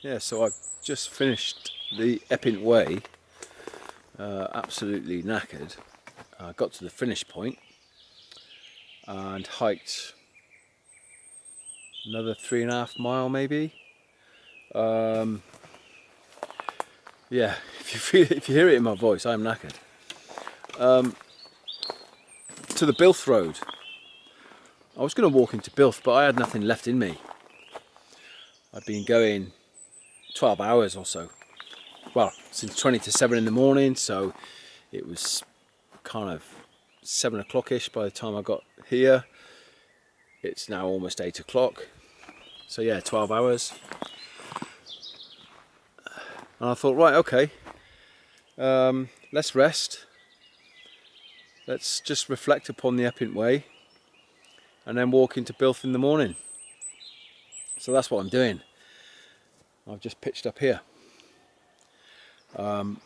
Yeah, so I've just finished the Epynt Way, absolutely knackered. I got to the finish point and hiked another 3.5 miles maybe. Yeah, if you hear it in my voice, I'm knackered. To the Builth Road. I was going to walk into Builth, but I had nothing left in me. I'd been going 12 hours or so. Well, since 20 to 7 in the morning, so it was kind of 7 o'clock-ish by the time I got here. It's now almost 8 o'clock. So yeah, 12 hours. And I thought, right, okay, let's rest. Let's just reflect upon the Epynt Way and then walk into Builth in the morning. So that's what I'm doing. I've just pitched up here. Right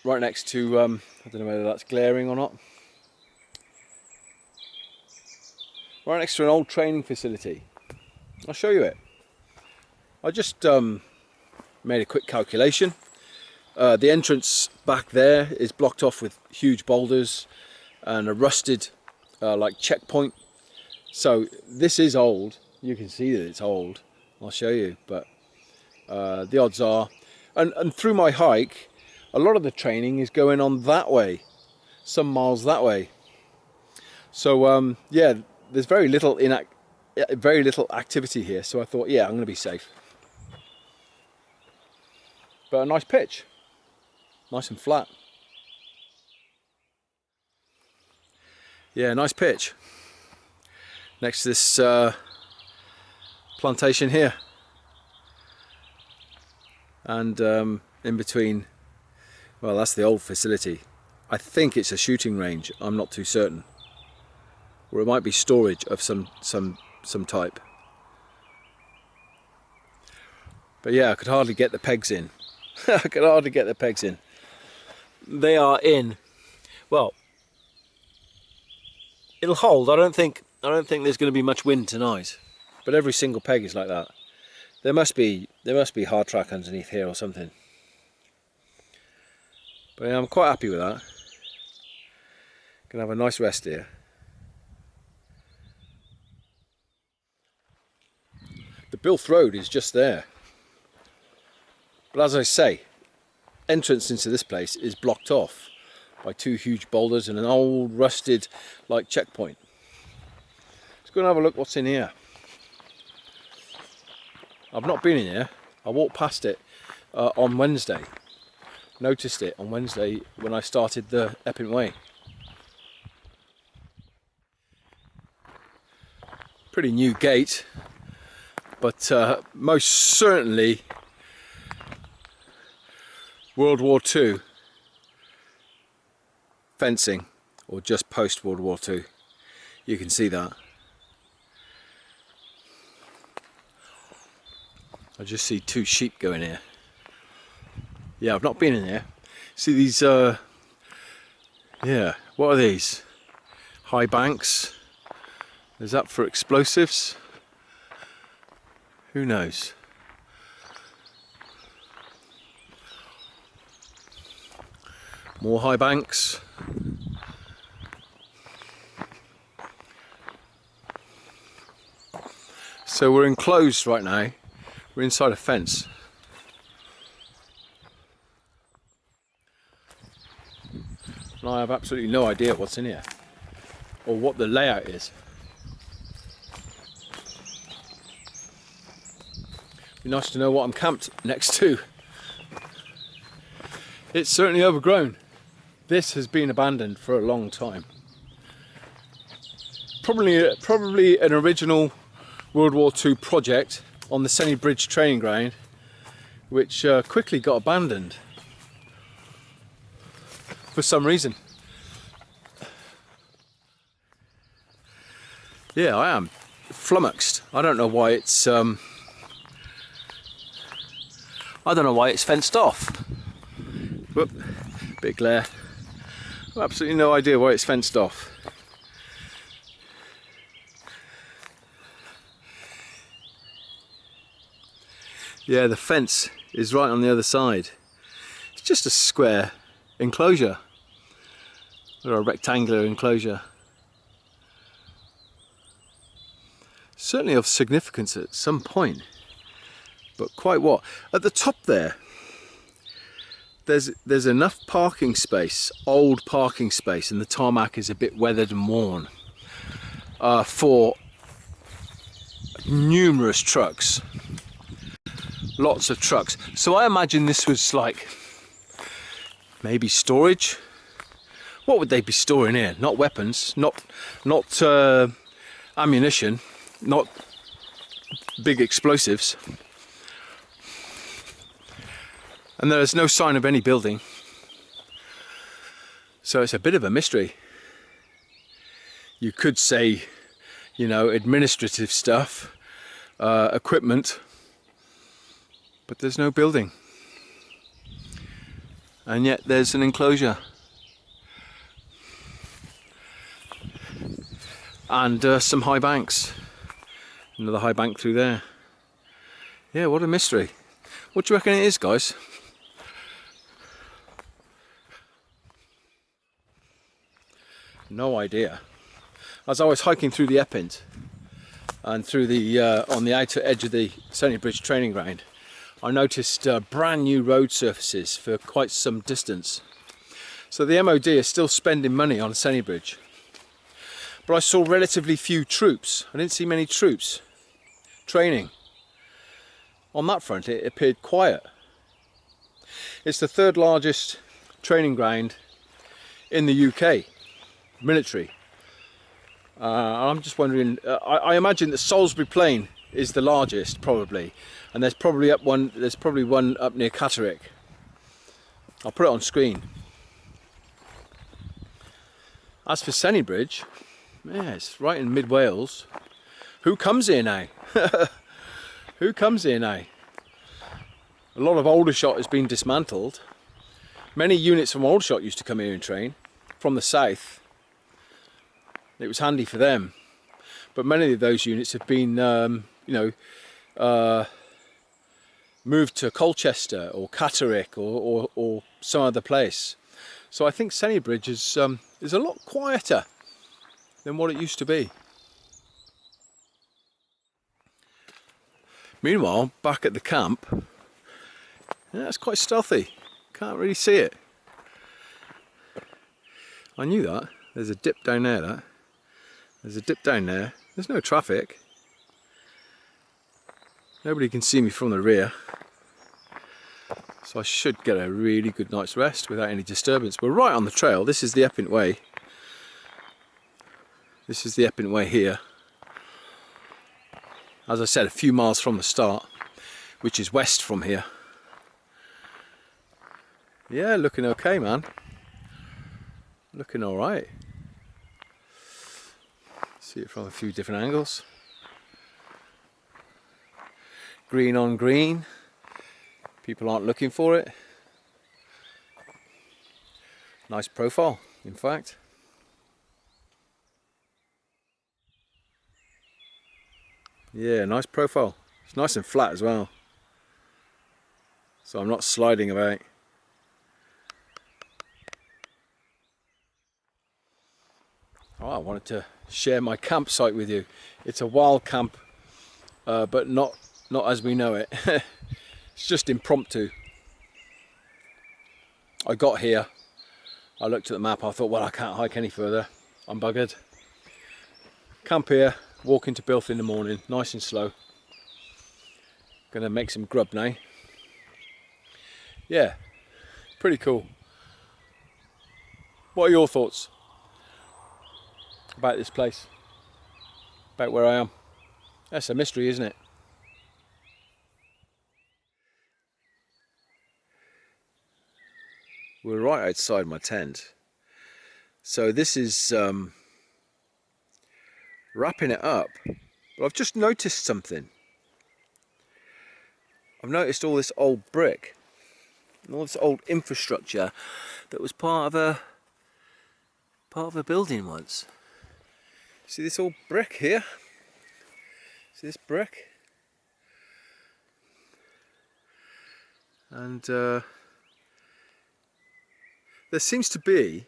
next to, I don't know whether that's glaring or not. Right next to an old training facility. I'll show you it. I just made a quick calculation. The entrance back there is blocked off with huge boulders and a rusted like checkpoint. So this is old. You can see that it's old. I'll show you, but the odds are, and through my hike, a lot of the training is going on that way, some miles that way. So yeah, there's very little activity here. So I thought, yeah, I'm going to be safe. But a nice pitch, nice and flat. Yeah, nice pitch next to this plantation here, and in between, well, that's the old facility. I think it's a shooting range. I'm not too certain, or it might be storage of some type. But yeah, I could hardly get the pegs in. I could hardly get the pegs in. They are in. Well, it'll hold. I don't think there's going to be much wind tonight. But every single peg is like that. There must be hard track underneath here or something. But yeah, I'm quite happy with that. Gonna have a nice rest here. The Builth Road is just there. But as I say, entrance into this place is blocked off by two huge boulders and an old rusted like checkpoint. Let's go and have a look what's in here. I've not been in here. I walked past it on Wednesday. Noticed it on Wednesday when I started the Epin Way. Pretty new gate, but most certainly World War II fencing, or just post World War II. You can see that. I just see two sheep going here. Yeah, I've not been in here. See these, yeah, what are these? High banks. Is that for explosives? Who knows? More high banks. So we're enclosed right now. We're inside a fence. And I have absolutely no idea what's in here or what the layout is. Be nice to know what I'm camped next to. It's certainly overgrown. This has been abandoned for a long time. Probably an original World War II project on the Sennybridge training ground, which quickly got abandoned for some reason. Yeah, I am flummoxed. I don't know why it's fenced off. Whoop, bit glare. I've absolutely no idea why it's fenced off. Yeah, the fence is right on the other side. It's just a square enclosure, or a rectangular enclosure. Certainly of significance at some point, but quite what? At the top there, there's enough parking space, old parking space, and the tarmac is a bit weathered and worn, for numerous trucks. Lots of trucks. So I imagine this was like maybe storage. What would they be storing here? Not weapons, not ammunition, not big explosives. And there's no sign of any building. So it's a bit of a mystery. You could say, you know, administrative stuff, equipment, but there's no building. And yet there's an enclosure. And some high banks. Another high bank through there. Yeah, what a mystery. What do you reckon it is, guys? No idea. As I was hiking through the Epynt and through the on the outer edge of the Sennybridge training ground, I noticed brand new road surfaces for quite some distance. So the MOD is still spending money on Sennybridge. But I saw relatively few troops. I didn't see many troops training. On that front it appeared quiet. It's the third largest training ground in the UK, military. I'm just wondering, I imagine that Salisbury Plain is the largest probably, and there's probably one up near Catterick. I'll put it on screen. As for Sennybridge, yeah, it's right in mid Wales. Who comes here now? Who comes here now? A lot of Aldershot has been dismantled. Many units from Aldershot used to come here and train from the south. It was handy for them, but many of those units have been, you know, moved to Colchester or Catterick or some other place. So I think Sennybridge is a lot quieter than what it used to be. Meanwhile, back at the camp, yeah, it's quite stealthy. Can't really see it. I knew that. There's a dip down there. There's a dip down there. There's no traffic. Nobody can see me from the rear. So I should get a really good night's rest without any disturbance. We're right on the trail. This is the Epynt Way. This is the Epynt Way here. As I said, a few miles from the start, which is west from here. Yeah, looking okay, man. Looking alright. See it from a few different angles. Green on green. People aren't looking for it. Nice profile, in fact. Yeah, nice profile. It's nice and flat as well. So I'm not sliding about. Oh, I wanted to share my campsite with you. It's a wild camp, but not as we know it. It's just impromptu. I got here, I looked at the map, I thought, well, I can't hike any further. I'm buggered. Camp here, walk into Builth in the morning, nice and slow. Gonna make some grub now. Yeah, pretty cool. What are your thoughts about this place? About where I am? That's a mystery, isn't it? We're right outside my tent. So this is wrapping it up. But I've just noticed something. I've noticed all this old brick and all this old infrastructure that was part of a building once. See this old brick here? See this brick? And there seems to be,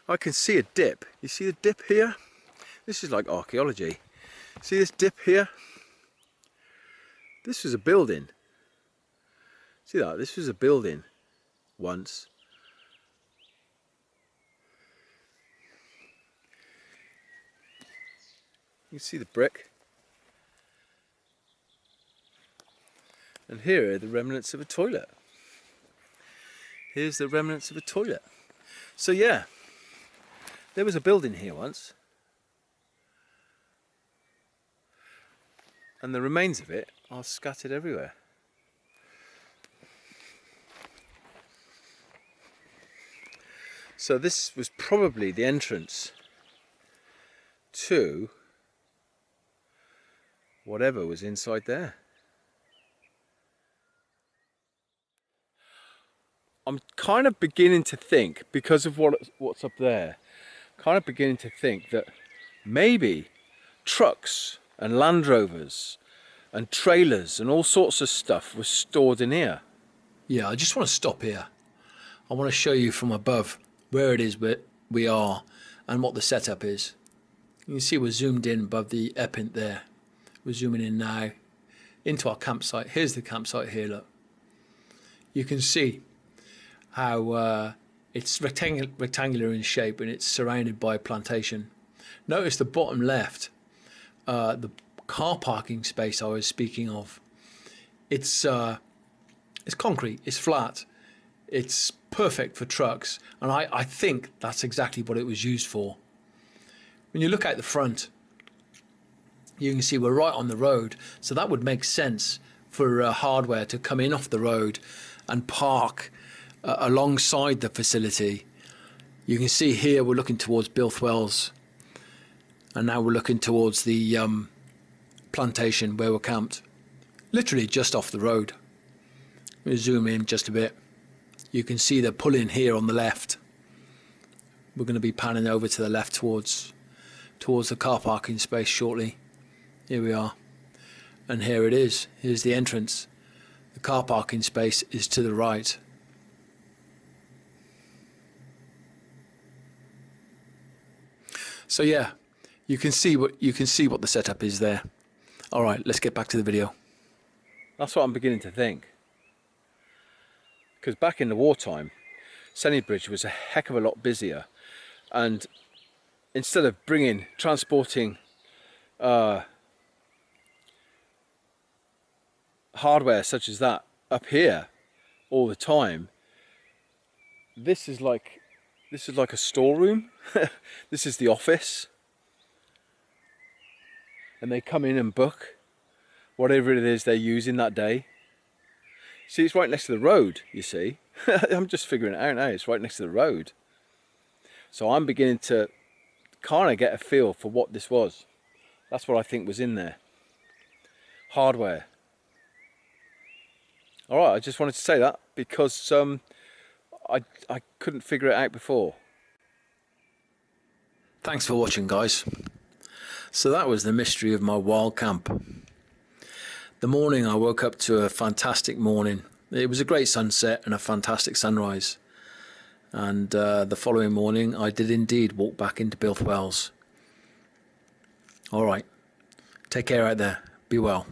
I can see a dip. You see the dip here? This is like archaeology. See this dip here? This was a building. See that? This was a building once. You can see the brick. And here are the remnants of a toilet. Here's the remnants of a toilet. So yeah, there was a building here once. And the remains of it are scattered everywhere. So this was probably the entrance to whatever was inside there. I'm kind of beginning to think, because of what's up there, kind of beginning to think that maybe trucks and Land Rovers and trailers and all sorts of stuff was stored in here. Yeah, I just want to stop here. I want to show you from above where it is we are and what the setup is. You can see we're zoomed in above the Epynt there. We're zooming in now into our campsite. Here's the campsite here, look. You can see how it's rectangular in shape and it's surrounded by plantation. Notice the bottom left, the car parking space I was speaking of. It's concrete, it's flat, it's perfect for trucks, and I think that's exactly what it was used for. When you look out the front, you can see we're right on the road, so that would make sense for hardware to come in off the road and park alongside the facility. You can see here we're looking towards Builth Wells, and now we're looking towards the plantation where we're camped, literally just off the road. We'll zoom in just a bit. You can see the pull-in here on the left. We're going to be panning over to the left towards the car parking space shortly. Here we are, and here it is. Here's the entrance. The car parking space is to the right. So yeah, you can see what the setup is there. All right, let's get back to the video. That's what I'm beginning to think. Because back in the wartime, Sennybridge was a heck of a lot busier, and instead of transporting hardware such as that up here all the time, this is like a storeroom. This is the office, and they come in and book whatever it is they're using that day. See, it's right next to the road, you see. I'm just figuring it out now. It's right next to the road. So I'm beginning to kind of get a feel for what this was. That's what I think was in there. Hardware. All right, I just wanted to say that because I couldn't figure it out before. Thanks for watching, guys. So that was the mystery of my wild camp. The morning I woke up to a fantastic morning. It was a great sunset and a fantastic sunrise. And the following morning I did indeed walk back into Builth Wells. All right, take care out there. Be well.